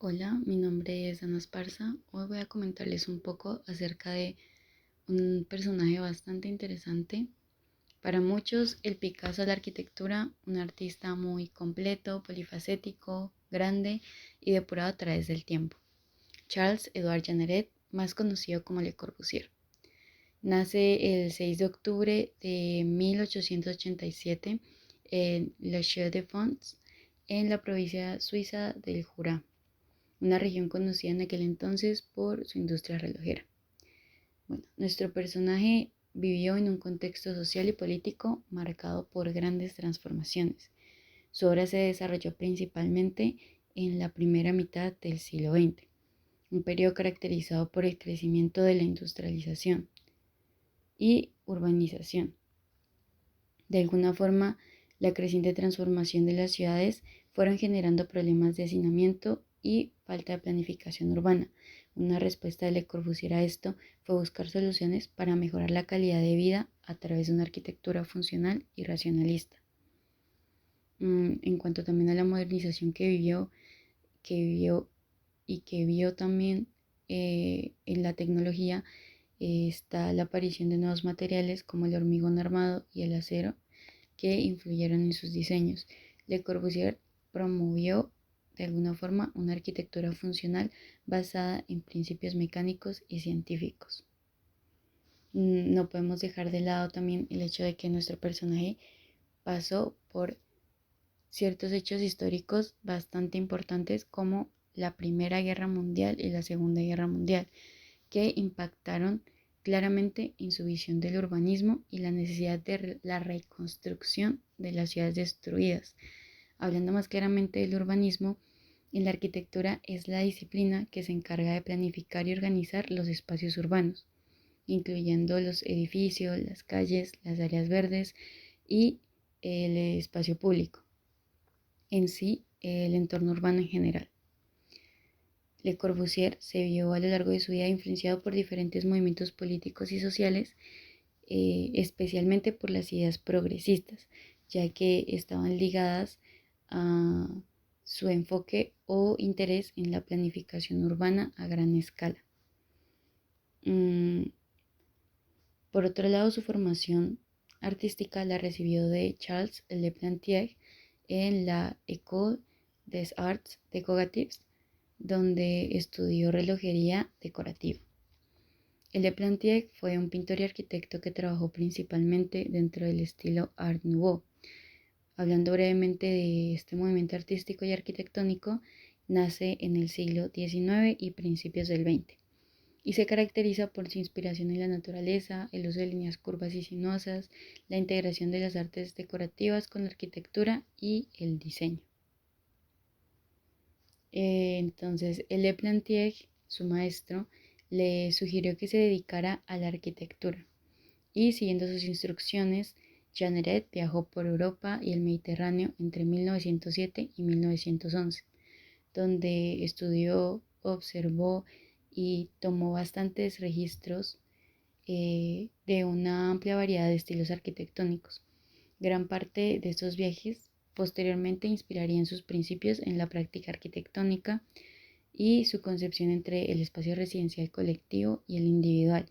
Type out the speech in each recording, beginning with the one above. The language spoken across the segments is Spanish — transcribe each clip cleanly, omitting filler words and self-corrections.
Hola, mi nombre es Ana Esparza. Hoy voy a comentarles un poco acerca de un personaje bastante interesante. Para muchos, el Picasso de la arquitectura, un artista muy completo, polifacético, grande y depurado a través del tiempo. Charles Edouard Jeanneret, más conocido como Le Corbusier. Nace el 6 de octubre de 1887 en Le Chaux-de-Fonds, en la provincia suiza del Jura, una región conocida en aquel entonces por su industria relojera. Bueno, nuestro personaje vivió en un contexto social y político marcado por grandes transformaciones. Su obra se desarrolló principalmente en la primera mitad del siglo XX, un periodo caracterizado por el crecimiento de la industrialización y urbanización. De alguna forma, la creciente transformación de las ciudades fueron generando problemas de hacinamiento y falta de planificación urbana. Una respuesta de Le Corbusier a esto fue buscar soluciones para mejorar la calidad de vida a través de una arquitectura funcional y racionalista. En cuanto también a la modernización que vivió y que vio también en la tecnología, está la aparición de nuevos materiales como el hormigón armado y el acero, que influyeron en sus diseños. Le Corbusier promovió de alguna forma una arquitectura funcional basada en principios mecánicos y científicos. No podemos dejar de lado también el hecho de que nuestro personaje pasó por ciertos hechos históricos bastante importantes como la Primera Guerra Mundial y la Segunda Guerra Mundial, que impactaron claramente en su visión del urbanismo y la necesidad de la reconstrucción de las ciudades destruidas. Hablando más claramente del urbanismo, en la arquitectura es la disciplina que se encarga de planificar y organizar los espacios urbanos, incluyendo los edificios, las calles, las áreas verdes y el espacio público, en sí el entorno urbano en general. Le Corbusier se vio a lo largo de su vida influenciado por diferentes movimientos políticos y sociales, especialmente por las ideas progresistas, ya que estaban ligadas a su enfoque o interés en la planificación urbana a gran escala. Mm, por otro lado, su formación artística la recibió de Charles Leplantier en la École des Arts Décoratifs, donde estudió relojería decorativa. Leplantier fue un pintor y arquitecto que trabajó principalmente dentro del estilo Art Nouveau. Hablando brevemente de este movimiento artístico y arquitectónico, nace en el siglo XIX y principios del XX, y se caracteriza por su inspiración en la naturaleza, el uso de líneas curvas y sinuosas, la integración de las artes decorativas con la arquitectura y el diseño. Entonces, Leplantier, su maestro, le sugirió que se dedicara a la arquitectura y, siguiendo sus instrucciones, Jeanneret viajó por Europa y el Mediterráneo entre 1907 y 1911, donde estudió, observó y tomó bastantes registros de una amplia variedad de estilos arquitectónicos. Gran parte de estos viajes posteriormente inspirarían sus principios en la práctica arquitectónica y su concepción entre el espacio residencial colectivo y el individual.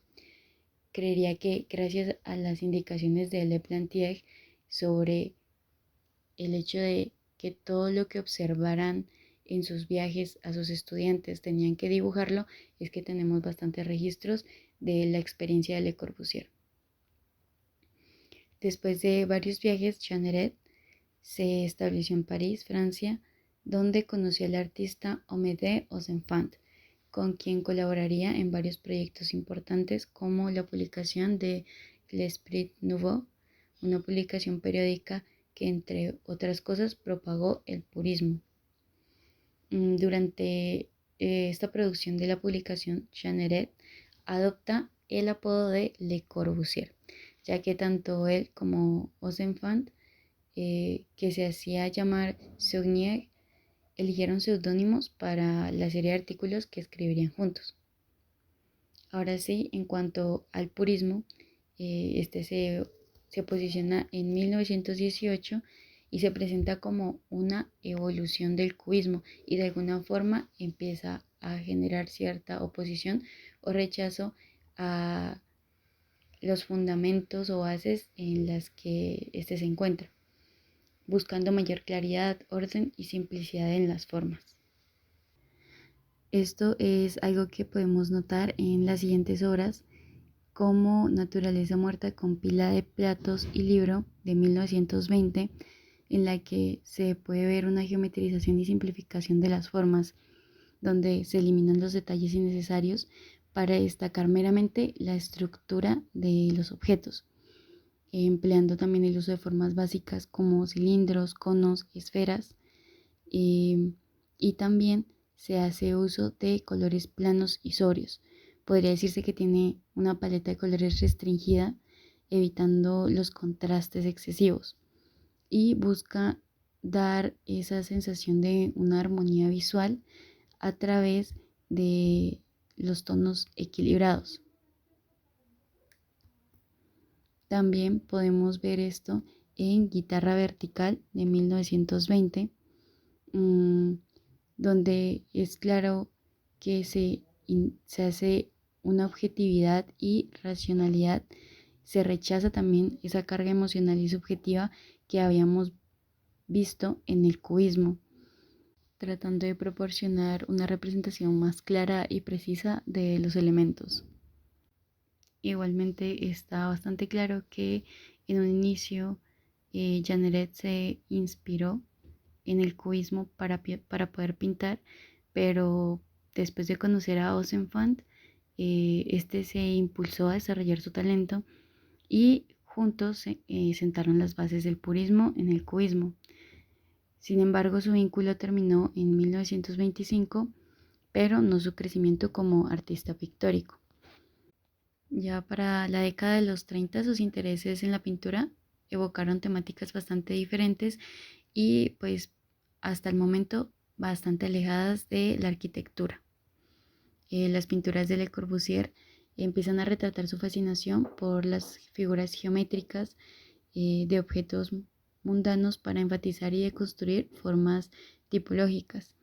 Creería que gracias a las indicaciones de Leplantier sobre el hecho de que todo lo que observaran en sus viajes a sus estudiantes tenían que dibujarlo, es que tenemos bastantes registros de la experiencia de Le Corbusier. Después de varios viajes, Jeanneret se estableció en París, Francia, donde conoció al artista Amédée Ozenfant, con quien colaboraría en varios proyectos importantes como la publicación de L'Esprit Nouveau, una publicación periódica que, entre otras cosas, propagó el purismo. Durante esta producción de la publicación, Jeanneret adopta el apodo de Le Corbusier, ya que tanto él como Ozenfant, que se hacía llamar Saugnier, eligieron seudónimos para la serie de artículos que escribirían juntos. Ahora sí, en cuanto al purismo, este se posiciona en 1918 y se presenta como una evolución del cubismo y de alguna forma empieza a generar cierta oposición o rechazo a los fundamentos o bases en las que éste se encuentra, buscando mayor claridad, orden y simplicidad en las formas. Esto es algo que podemos notar en las siguientes obras, como Naturaleza Muerta con Pila de Platos y Libro de 1920, en la que se puede ver una geometrización y simplificación de las formas, donde se eliminan los detalles innecesarios para destacar meramente la estructura de los objetos, empleando también el uso de formas básicas como cilindros, conos, esferas, y también se hace uso de colores planos y sobrios. Podría decirse que tiene una paleta de colores restringida, evitando los contrastes excesivos, y busca dar esa sensación de una armonía visual a través de los tonos equilibrados. También podemos ver esto en Guitarra Vertical de 1920, donde es claro que se hace una objetividad y racionalidad. Se rechaza también esa carga emocional y subjetiva que habíamos visto en el cubismo, tratando de proporcionar una representación más clara y precisa de los elementos. Igualmente está bastante claro que en un inicio Jeanneret se inspiró en el cubismo para poder pintar, pero después de conocer a Ozenfant, este se impulsó a desarrollar su talento y juntos sentaron las bases del purismo en el cubismo. Sin embargo, su vínculo terminó en 1925, pero no su crecimiento como artista pictórico. Ya para la década de los 30, sus intereses en la pintura evocaron temáticas bastante diferentes y pues hasta el momento bastante alejadas de la arquitectura. Las pinturas de Le Corbusier empiezan a retratar su fascinación por las figuras geométricas de objetos mundanos para enfatizar y deconstruir formas tipológicas.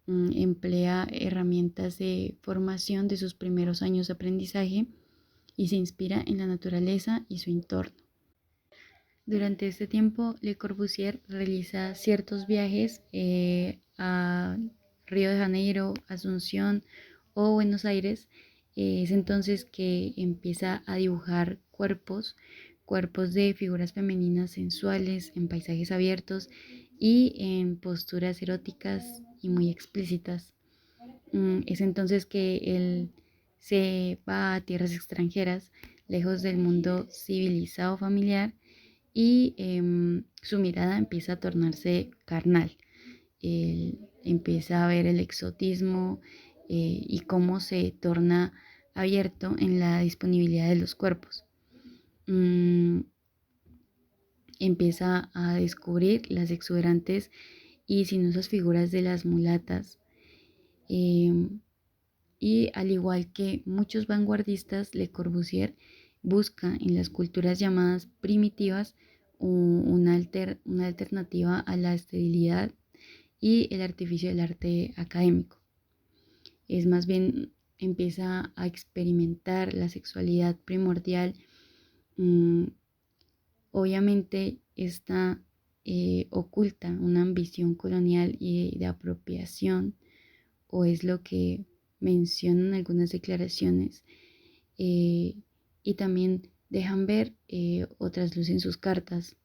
Emplea herramientas de formación de sus primeros años de aprendizaje y se inspira en la naturaleza y su entorno. Durante este tiempo, Le Corbusier realiza ciertos viajes a Río de Janeiro, Asunción o Buenos Aires. Es entonces que empieza a dibujar cuerpos de figuras femeninas sensuales en paisajes abiertos y en posturas eróticas y muy explícitas. Es entonces que él se va a tierras extranjeras, lejos del mundo civilizado familiar, y su mirada empieza a tornarse carnal. Él empieza a ver el exotismo y cómo se torna abierto en la disponibilidad de los cuerpos. Empieza a descubrir las exuberantes y sinuosas figuras de las mulatas. Y al igual que muchos vanguardistas, Le Corbusier busca en las culturas llamadas primitivas una alternativa a la esterilidad y el artificio del arte académico. Es más bien empieza a experimentar la sexualidad primordial. Obviamente está oculta una ambición colonial y de apropiación, o es lo que mencionan algunas declaraciones, y también dejan ver otras luces en sus cartas.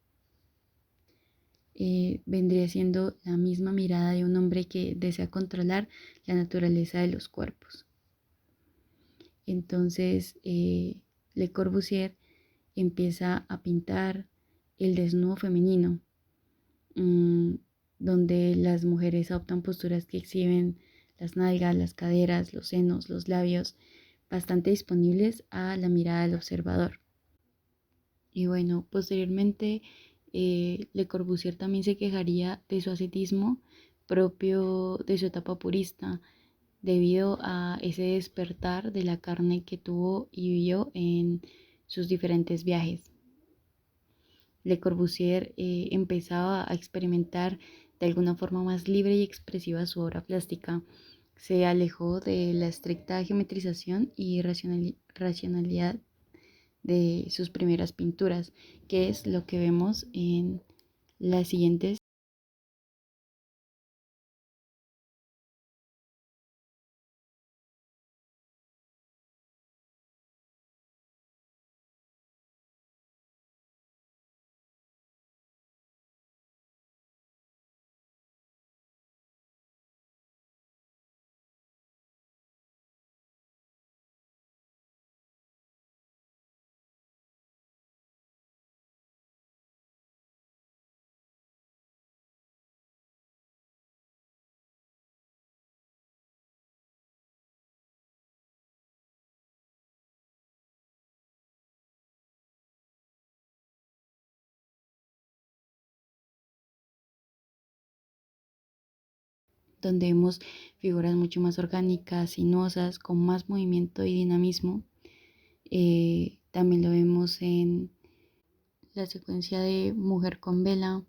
Vendría siendo la misma mirada de un hombre que desea controlar la naturaleza de los cuerpos. Entonces, Le Corbusier empieza a pintar el desnudo femenino, donde las mujeres adoptan posturas que exhiben las nalgas, las caderas, los senos, los labios, bastante disponibles a la mirada del observador. Y bueno, posteriormente Le Corbusier también se quejaría de su ascetismo propio de su etapa purista, debido a ese despertar de la carne que tuvo y vivió en sus diferentes viajes. Le Corbusier empezaba a experimentar de alguna forma más libre y expresiva su obra plástica. Se alejó de la estricta geometrización y racionalidad de sus primeras pinturas, que es lo que vemos en las siguientes, donde vemos figuras mucho más orgánicas, sinuosas, con más movimiento y dinamismo. También lo vemos en la secuencia de Mujer con vela,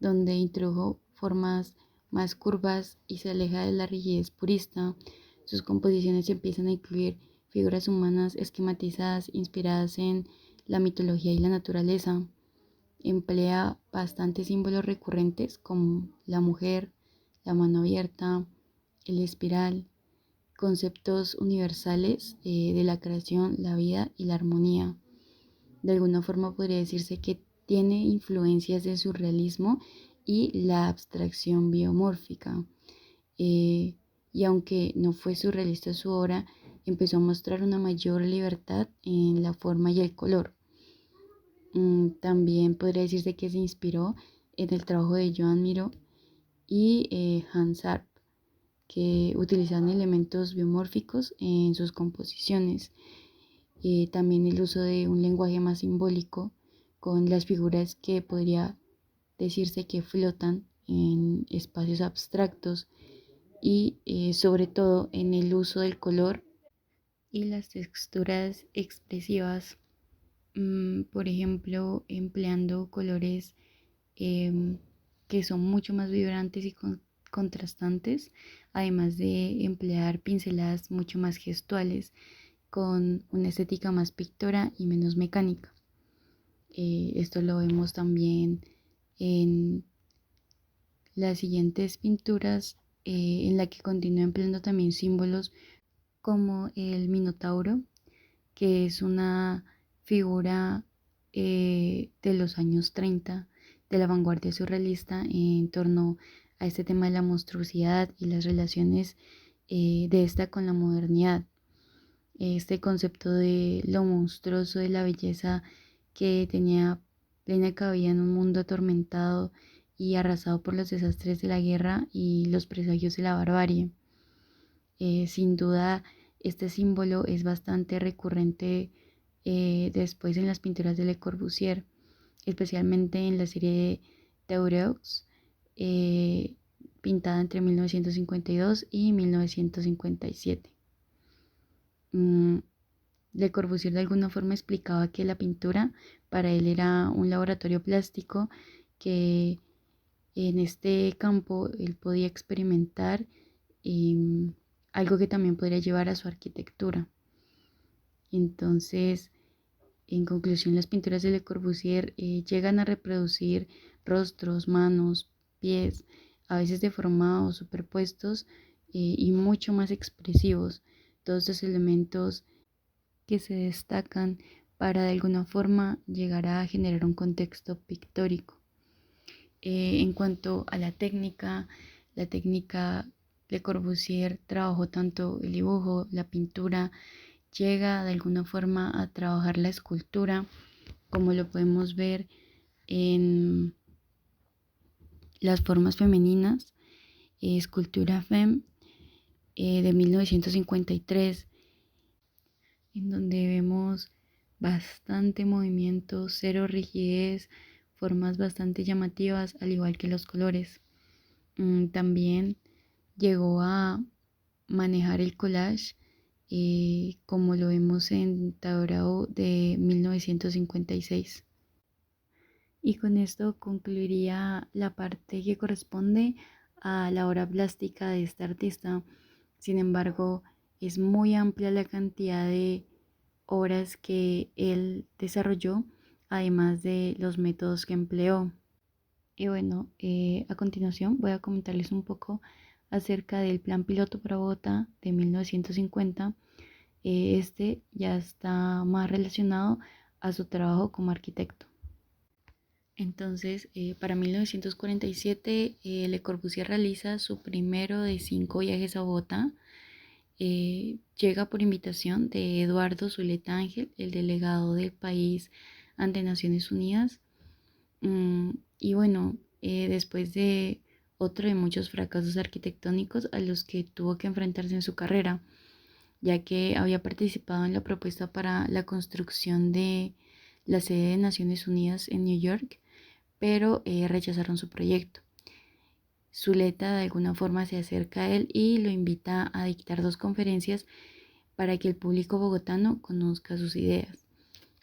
donde introdujo formas más curvas y se aleja de la rigidez purista. Sus composiciones empiezan a incluir figuras humanas esquematizadas inspiradas en la mitología y la naturaleza. Emplea bastantes símbolos recurrentes como la mujer, la mano abierta, el espiral, conceptos universales de la creación, la vida y la armonía. De alguna forma podría decirse que tiene influencias del surrealismo y la abstracción biomórfica. Eh, y aunque no fue surrealista su obra, empezó a mostrar una mayor libertad en la forma y el color. También podría decirse que se inspiró en el trabajo de Joan Miró y Hans Arp, que utilizan elementos biomórficos en sus composiciones. También el uso de un lenguaje más simbólico con las figuras que podría decirse que flotan en espacios abstractos y sobre todo en el uso del color y las texturas expresivas, por ejemplo, empleando colores em, que son mucho más vibrantes y contrastantes, además de emplear pinceladas mucho más gestuales con una estética más pictórica y menos mecánica. Esto lo vemos también en las siguientes pinturas, en la que continúa empleando también símbolos como el Minotauro, que es una figura de los años 30 de la vanguardia surrealista en torno a este tema de la monstruosidad y las relaciones de esta con la modernidad. Este concepto de lo monstruoso, de la belleza que tenía plena cabida en un mundo atormentado y arrasado por los desastres de la guerra y los presagios de la barbarie. Sin duda, este símbolo es bastante recurrente después en las pinturas de Le Corbusier, especialmente en la serie de Taureaux, eh, pintada entre 1952 y 1957. Mm, Le Corbusier de alguna forma explicaba que la pintura para él era un laboratorio plástico, que en este campo él podía experimentar algo que también podría llevar a su arquitectura. Entonces, en conclusión, las pinturas de Le Corbusier llegan a reproducir rostros, manos, pies, a veces deformados, superpuestos y mucho más expresivos. Todos estos elementos que se destacan para de alguna forma llegar a generar un contexto pictórico. En cuanto a la técnica Le Corbusier trabajó tanto el dibujo, la pintura, llega de alguna forma a trabajar la escultura, como lo podemos ver en las formas femeninas, escultura femme de 1953, en donde vemos bastante movimiento, cero rigidez, formas bastante llamativas, al igual que los colores. También llegó a manejar el collage, como lo vemos en Taorao de 1956. Y con esto concluiría la parte que corresponde a la obra plástica de este artista. Sin embargo, es muy amplia la cantidad de obras que él desarrolló, además de los métodos que empleó. Y bueno, a continuación voy a comentarles un poco acerca del Plan Piloto para Bogotá de 1950. Este ya está más relacionado a su trabajo como arquitecto. Entonces, para 1947, Le Corbusier realiza su primero de 5 viajes a Bogotá. Llega por invitación de Eduardo Zuleta Ángel, el delegado del país ante Naciones Unidas. Y bueno, después de otro de muchos fracasos arquitectónicos a los que tuvo que enfrentarse en su carrera, ya que había participado en la propuesta para la construcción de la sede de Naciones Unidas en New York, pero rechazaron su proyecto. Zuleta de alguna forma se acerca a él y lo invita a dictar 2 conferencias para que el público bogotano conozca sus ideas,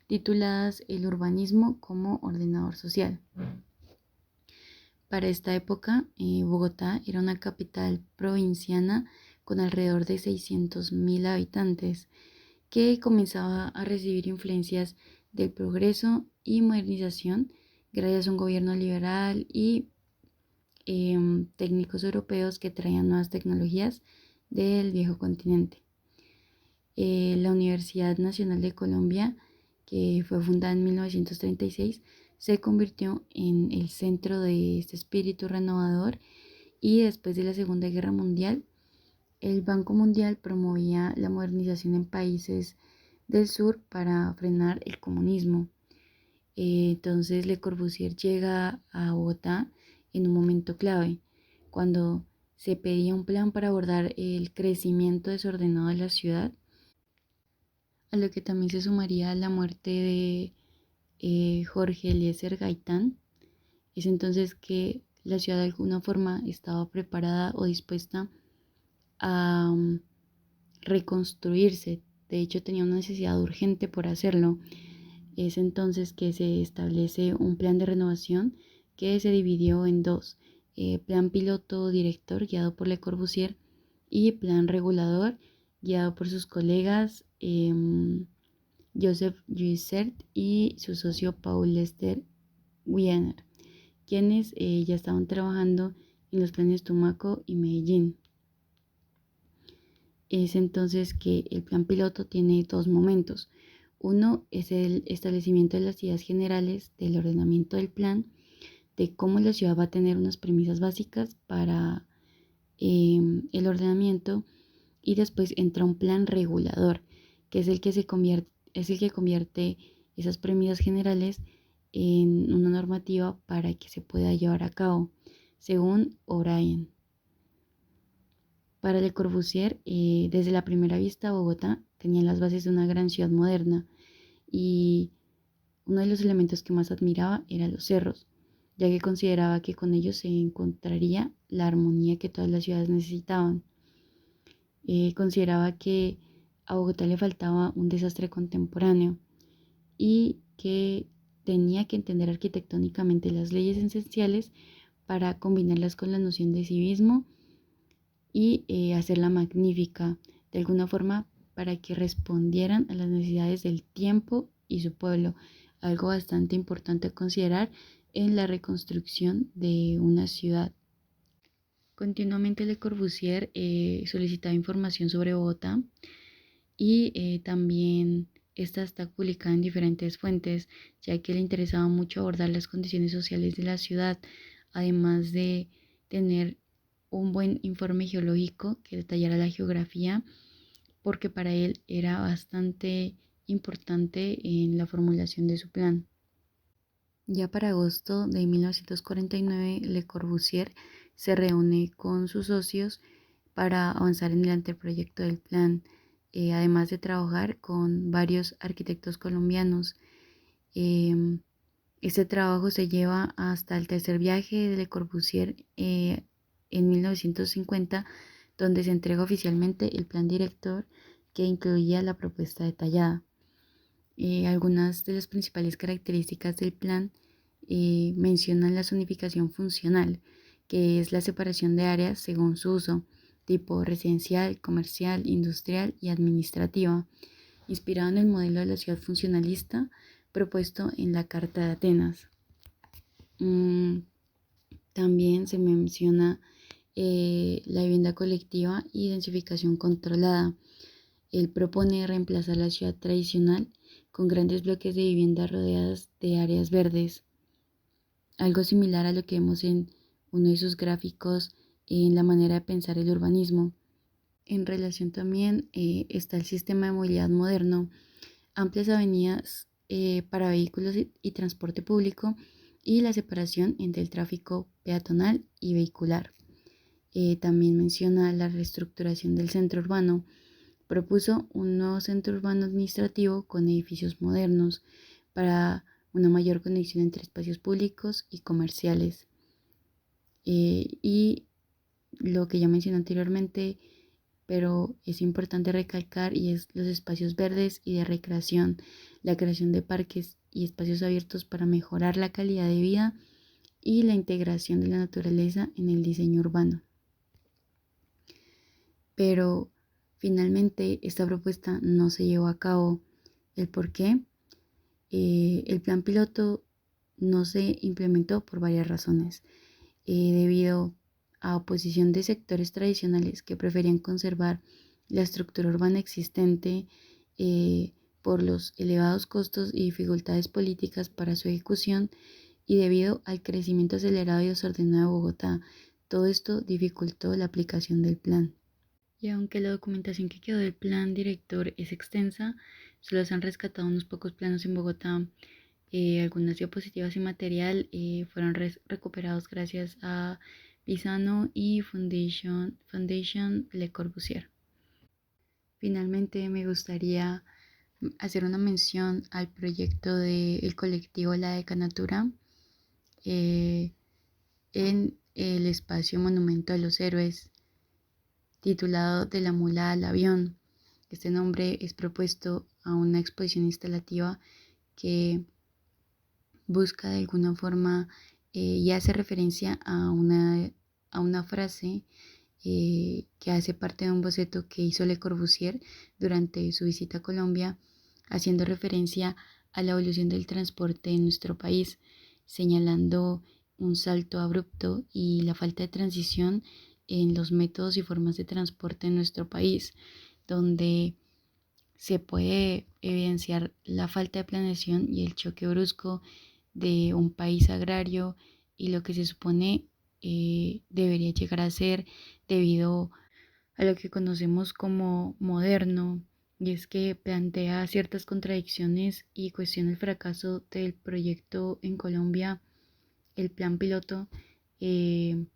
tituladas El urbanismo como ordenador social. Para esta época, Bogotá era una capital provinciana con alrededor de 600.000 habitantes, que comenzaba a recibir influencias del progreso y modernización gracias a un gobierno liberal y técnicos europeos que traían nuevas tecnologías del viejo continente. La Universidad Nacional de Colombia, que fue fundada en 1936, se convirtió en el centro de este espíritu renovador, y después de la Segunda Guerra Mundial, el Banco Mundial promovía la modernización en países del sur para frenar el comunismo. Entonces Le Corbusier llega a Bogotá en un momento clave, cuando se pedía un plan para abordar el crecimiento desordenado de la ciudad, a lo que también se sumaría la muerte de Jorge Eliezer Gaitán. Es entonces que la ciudad de alguna forma estaba preparada o dispuesta a reconstruirse. De hecho, tenía una necesidad urgente por hacerlo. Es entonces que se establece un plan de renovación que se dividió en 2: plan piloto director guiado por Le Corbusier y plan regulador guiado por sus colegas Joseph Juissert y su socio Paul Lester Wiener, quienes ya estaban trabajando en los planes Tumaco y Medellín. Es entonces que el plan piloto tiene 2 momentos. Uno es el establecimiento de las ideas generales del ordenamiento del plan, de cómo la ciudad va a tener unas premisas básicas para el ordenamiento, y después entra un plan regulador, que es el que convierte esas premisas generales en una normativa para que se pueda llevar a cabo, según O'Brien. Para Le Corbusier, desde la primera vista, Bogotá tenía las bases de una gran ciudad moderna, y uno de los elementos que más admiraba era los cerros, ya que consideraba que con ellos se encontraría la armonía que todas las ciudades necesitaban. Consideraba que a Bogotá le faltaba un desastre contemporáneo y que tenía que entender arquitectónicamente las leyes esenciales para combinarlas con la noción de civismo y hacerla magnífica, de alguna forma, para que respondieran a las necesidades del tiempo y su pueblo, algo bastante importante a considerar en la reconstrucción de una ciudad. Continuamente Le Corbusier solicitaba información sobre Bogotá, y también esta está publicada en diferentes fuentes, ya que le interesaba mucho abordar las condiciones sociales de la ciudad, además de tener un buen informe geológico que detallara la geografía, porque para él era bastante importante en la formulación de su plan. Ya para agosto de 1949, Le Corbusier se reúne con sus socios para avanzar en el anteproyecto del plan, además de trabajar con varios arquitectos colombianos. Este trabajo se lleva hasta el tercer viaje de Le Corbusier en 1950, donde se entrega oficialmente el plan director, que incluía la propuesta detallada. Algunas de las principales características del plan menciona la zonificación funcional, que es la separación de áreas según su uso, tipo residencial, comercial, industrial y administrativa, inspirado en el modelo de la ciudad funcionalista propuesto en la Carta de Atenas. También se menciona la vivienda colectiva y densificación controlada. Él propone reemplazar la ciudad tradicional con grandes bloques de viviendas rodeadas de áreas verdes, algo similar a lo que vemos en uno de sus gráficos en la manera de pensar el urbanismo. En relación también está el sistema de movilidad moderno, amplias avenidas para vehículos y transporte público y la separación entre el tráfico peatonal y vehicular. También menciona la reestructuración del centro urbano. Propuso un nuevo centro urbano administrativo con edificios modernos para una mayor conexión entre espacios públicos y comerciales. Y lo que ya mencioné anteriormente, pero es importante recalcar, y es los espacios verdes y de recreación, la creación de parques y espacios abiertos para mejorar la calidad de vida y la integración de la naturaleza en el diseño urbano. Pero finalmente esta propuesta no se llevó a cabo. ¿El por qué? El plan piloto no se implementó por varias razones, debido a oposición de sectores tradicionales que preferían conservar la estructura urbana existente, por los elevados costos y dificultades políticas para su ejecución, y debido al crecimiento acelerado y desordenado de Bogotá. Todo esto dificultó la aplicación del plan. Y aunque la documentación que quedó del plan director es extensa, solo se han rescatado unos pocos planos en Bogotá. Algunas diapositivas y material fueron recuperados gracias a Pisano y Foundation Le Corbusier. Finalmente me gustaría hacer una mención al proyecto del colectivo La Decanatura en el espacio Monumento a los Héroes, titulado De la mula al avión. Este nombre es propuesto a una exposición instalativa que busca de alguna forma y hace referencia a una frase que hace parte de un boceto que hizo Le Corbusier durante su visita a Colombia, haciendo referencia a la evolución del transporte en nuestro país, señalando un salto abrupto y la falta de transición en los métodos y formas de transporte en nuestro país, donde se puede evidenciar la falta de planeación y el choque brusco de un país agrario y lo que se supone debería llegar a ser debido a lo que conocemos como moderno, y es que plantea ciertas contradicciones y cuestiona el fracaso del proyecto en Colombia, el plan piloto, y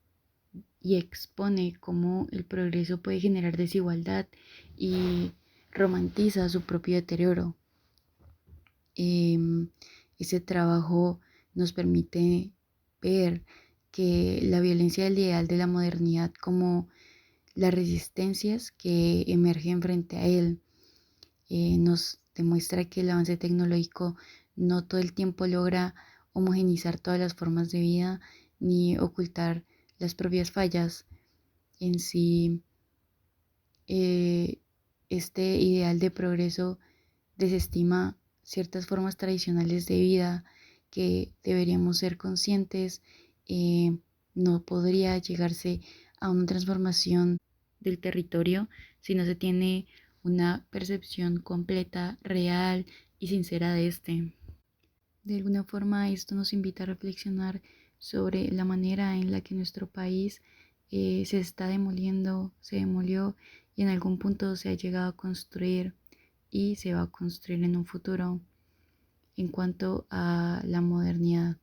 expone cómo el progreso puede generar desigualdad y romantiza su propio deterioro. Ese trabajo nos permite ver que la violencia del ideal de la modernidad como las resistencias que emergen frente a él, nos demuestra que el avance tecnológico no todo el tiempo logra homogenizar todas las formas de vida ni ocultar las propias fallas. En sí, este ideal de progreso desestima ciertas formas tradicionales de vida que deberíamos ser conscientes. No podría llegarse a una transformación del territorio si no se tiene una percepción completa, real y sincera de este. De alguna forma, esto nos invita a reflexionar sobre la manera en la que nuestro país se está demoliendo, se demolió y en algún punto se ha llegado a construir y se va a construir en un futuro en cuanto a la modernidad.